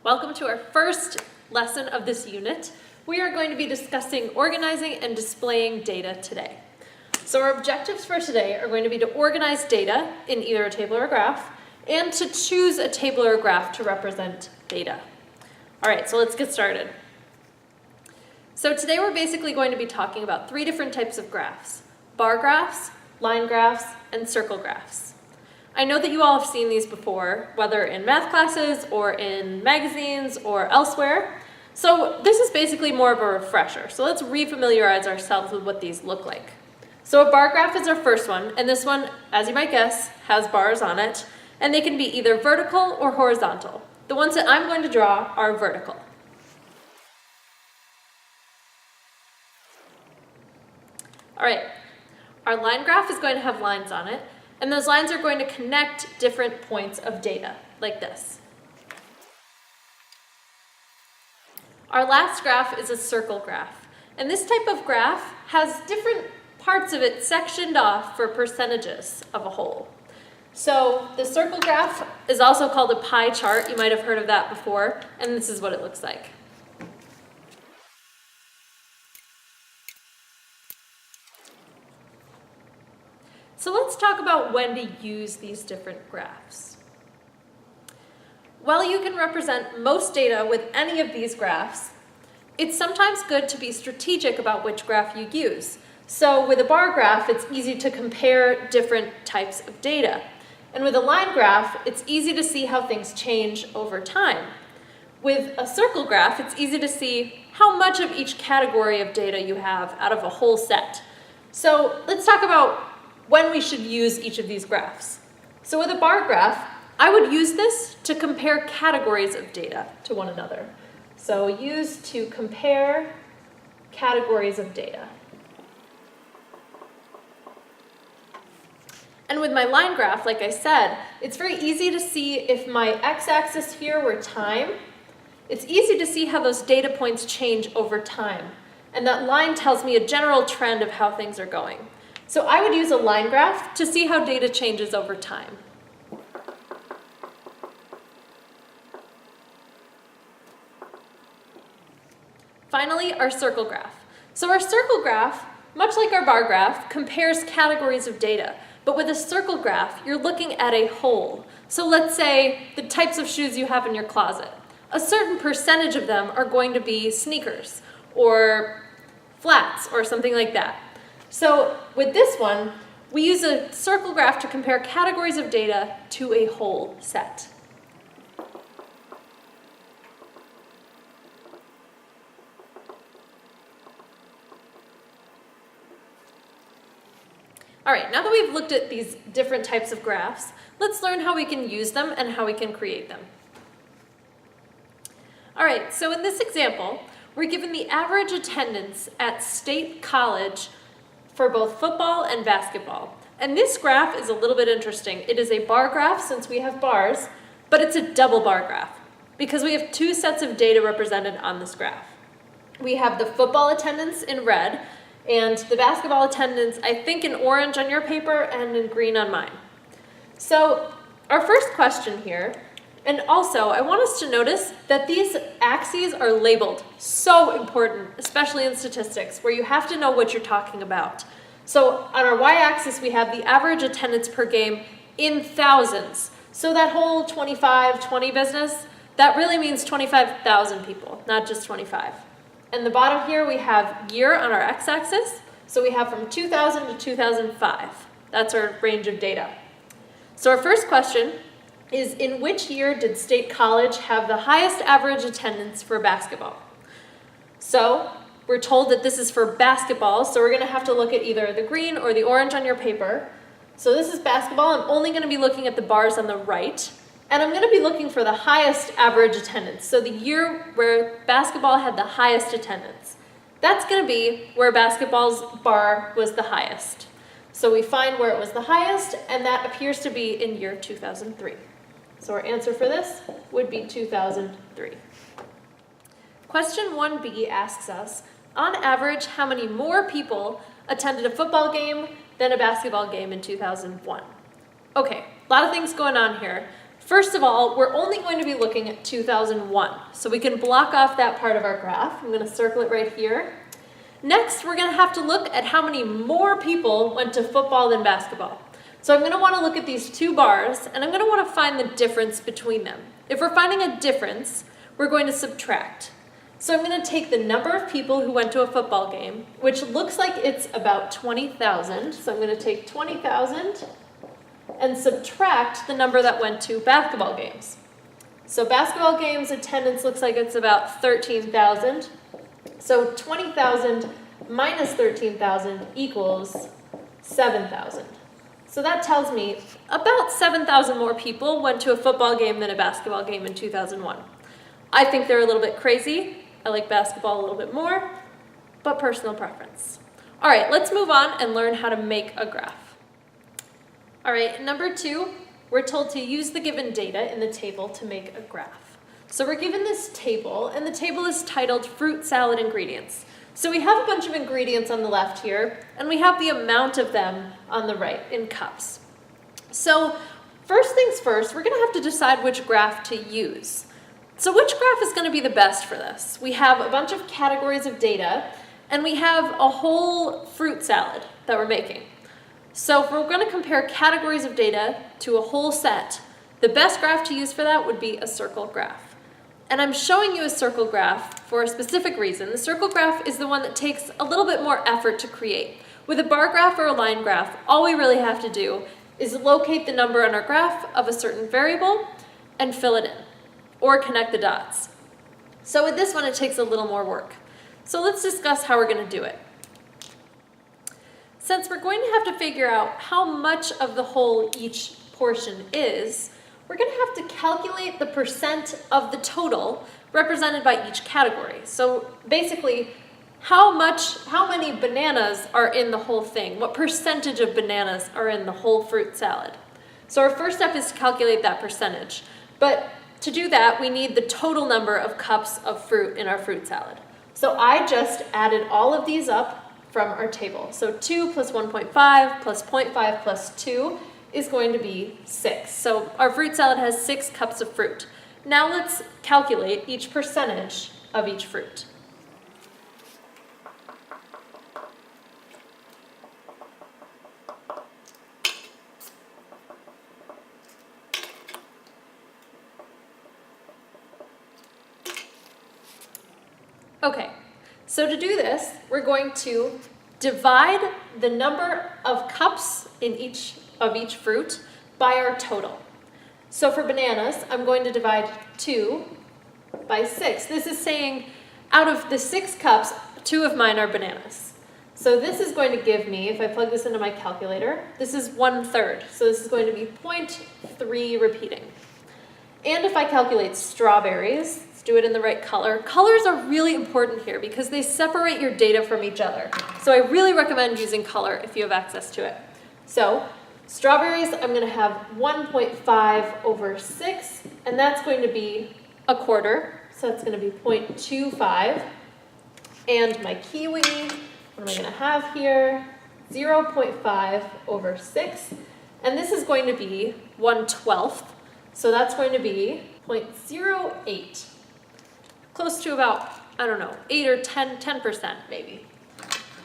Welcome to our first lesson of this unit. We are going to be discussing organizing and displaying data today. So our objectives for today are going to be to organize data in either a table or a graph, and to choose a table or a graph to represent data. All right, so let's get started. So today we're basically going to be talking about three different types of graphs: bar graphs, line graphs, and circle graphs. I know that you all have seen these before, whether in math classes or in magazines or elsewhere. So this is basically more of a refresher. So let's refamiliarize ourselves with what these look like. So a bar graph is our first one, and this one, as you might guess, has bars on it, and they can be either vertical or horizontal. The ones that I'm going to draw are vertical. All right, our line graph is going to have lines on it, and those lines are going to connect different points of data, like this. Our last graph is a circle graph, and this type of graph has different parts of it sectioned off for percentages of a whole. So the circle graph is also called a pie chart. You might have heard of that before, and this is what it looks like. So let's talk about when to use these different graphs. While you can represent most data with any of these graphs, it's sometimes good to be strategic about which graph you use. So with a bar graph, it's easy to compare different types of data. And with a line graph, it's easy to see how things change over time. With a circle graph, it's easy to see how much of each category of data you have out of a whole set. So let's talk about when we should use each of these graphs. So with a bar graph, I would use this to compare categories of data to one another. So use to compare categories of data. And with my line graph, like I said, it's very easy to see if my x-axis here were time. It's easy to see how those data points change over time. And that line tells me a general trend of how things are going. So I would use a line graph to see how data changes over time. Finally, our circle graph. So our circle graph, much like our bar graph, compares categories of data. But with a circle graph, you're looking at a whole. So let's say the types of shoes you have in your closet. A certain percentage of them are going to be sneakers or flats or something like that. So with this one, we use a circle graph to compare categories of data to a whole set. All right, now that we've looked at these different types of graphs, let's learn how we can use them and how we can create them. All right, so in this example, we're given the average attendance at State College for both football and basketball. And this graph is a little bit interesting. It is a bar graph since we have bars, but it's a double bar graph because we have two sets of data represented on this graph. We have the football attendance in red and the basketball attendance, I think, in orange on your paper and in green on mine. So our first question here, and also I want us to notice that these axes are labeled. So important, especially in statistics, where you have to know what you're talking about. So on our y-axis, we have the average attendance per game in thousands. So that whole 25-20 business, that really means 25,000 people, not just 25. And the bottom here, we have year on our x-axis. So we have from 2000 to 2005. That's our range of data. So our first question is, in which year did State College have the highest average attendance for basketball? So we're told that this is for basketball, so we're going to have to look at either the green or the orange on your paper. So this is basketball. I'm only going to be looking at the bars on the right, and I'm going to be looking for the highest average attendance. So the year where basketball had the highest attendance. That's going to be where basketball's bar was the highest. So we find where it was the highest, and that appears to be in year 2003. So our answer for this would be 2003. Question 1b asks us, on average, how many more people attended a football game than a basketball game in 2001? Okay, a lot of things going on here. First of all, we're only going to be looking at 2001. So we can block off that part of our graph. I'm going to circle it right here. Next, we're going to have to look at how many more people went to football than basketball. So I'm going to want to look at these two bars, and I'm going to want to find the difference between them. If we're finding a difference, we're going to subtract. So I'm going to take the number of people who went to a football game, which looks like it's about 20,000. So I'm going to take 20,000 and subtract the number that went to basketball games. So basketball games attendance looks like it's about 13,000. So 20,000 minus 13,000 equals 7,000. So that tells me about 7,000 more people went to a football game than a basketball game in 2001. I think they're a little bit crazy. I like basketball a little bit more, but personal preference. All right, let's move on and learn how to make a graph. All right, number 2, we're told to use the given data in the table to make a graph. So we're given this table, and the table is titled Fruit Salad Ingredients. So we have a bunch of ingredients on the left here, and we have the amount of them on the right in cups. So first things first, we're going to have to decide which graph to use. So which graph is going to be the best for this? We have a bunch of categories of data, and we have a whole fruit salad that we're making. So if we're going to compare categories of data to a whole set, the best graph to use for that would be a circle graph. And I'm showing you a circle graph for a specific reason. The circle graph is the one that takes a little bit more effort to create. With a bar graph or a line graph, all we really have to do is locate the number on our graph of a certain variable and fill it in, or connect the dots. So with this one, it takes a little more work. So let's discuss how we're going to do it. Since we're going to have to figure out how much of the whole each portion is, we're going to have to calculate the percent of the total represented by each category. So basically, how many bananas are in the whole thing? What percentage of bananas are in the whole fruit salad? So our first step is to calculate that percentage. But to do that, we need the total number of cups of fruit in our fruit salad. So I just added all of these up from our table. So 2 plus 1.5 plus 0.5 plus 2 is going to be 6. So our fruit salad has 6 cups of fruit. Now let's calculate each percentage of each fruit. Okay, so to do this, we're going to divide the number of cups in each fruit by our total. So for bananas, I'm going to divide 2 by 6. This is saying out of the 6 cups, 2 of mine are bananas. So this is going to give me, if I plug this into my calculator, this is 1/3. So this is going to be 0.3 repeating. And if I calculate strawberries, let's do it in the right color. Colors are really important here because they separate your data from each other. So I really recommend using color if you have access to it. So strawberries, I'm going to have 1.5 over 6, and that's going to be a quarter. So that's going to be 0.25. And my kiwi, what am I going to have here? 0.5 over 6. And this is going to be 1/12. So that's going to be 0.08. Close to about, I don't know, 8 or 10% maybe.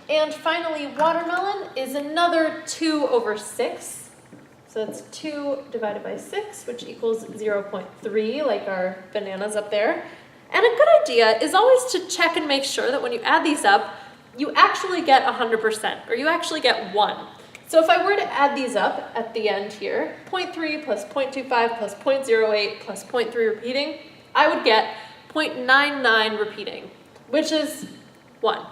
And finally, watermelon is another 2 over 6. So that's 2 divided by 6, which equals 0.3, like our bananas up there. And a good idea is always to check and make sure that when you add these up, you actually get 100%, or you actually get 1. So if I were to add these up at the end here, 0.3 plus 0.25 plus 0.08 plus 0.3 repeating, I would get 0.99 repeating, which is 1.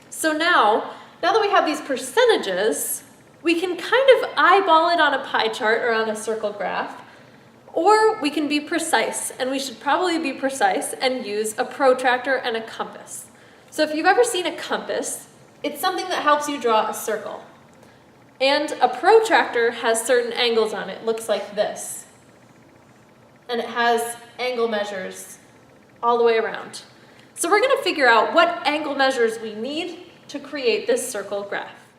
So now that we have these percentages, we can kind of eyeball it on a pie chart or on a circle graph, or we can be precise, and we should probably be precise and use a protractor and a compass. So if you've ever seen a compass, it's something that helps you draw a circle. And a protractor has certain angles on it. It looks like this. And it has angle measures all the way around. So we're going to figure out what angle measures we need to create this circle graph.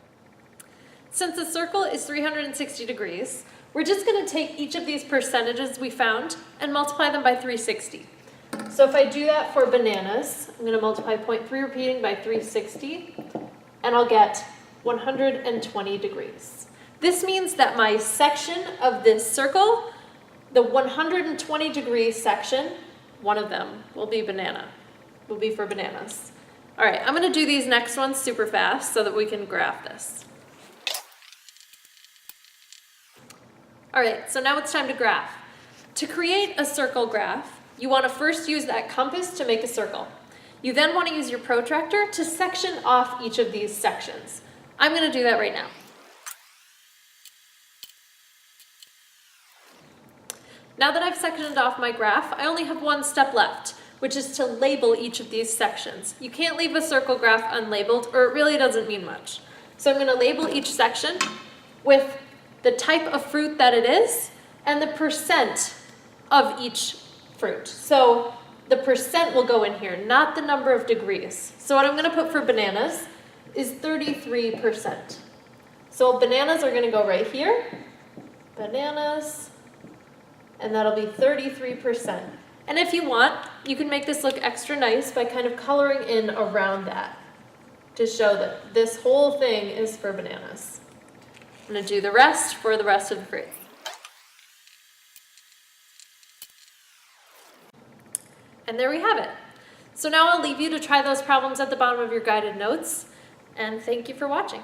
Since the circle is 360 degrees, We're just going to take each of these percentages we found and multiply them by 360. So if I do that for bananas, I'm going to multiply 0.3 repeating by 360, and I'll get 120 degrees. This means that my section of this circle, the 120 degree section, one of them will be for bananas. All right, I'm going to do these next ones super fast so that we can graph this. All right, so now it's time to graph. To create a circle graph, you want to first use that compass to make a circle. You then want to use your protractor to section off each of these sections. I'm going to do that right now. Now that I've sectioned off my graph, I only have one step left, which is to label each of these sections. You can't leave a circle graph unlabeled, or it really doesn't mean much. So I'm going to label each section with the type of fruit that it is and the percent of each fruit. So the percent will go in here, not the number of degrees. So what I'm going to put for bananas is 33%. So bananas are going to go right here. Bananas. And that'll be 33%. And if you want, you can make this look extra nice by kind of coloring in around that to show that this whole thing is for bananas. I'm going to do the rest for the rest of the fruit. And there we have it. So now I'll leave you to try those problems at the bottom of your guided notes, and thank you for watching.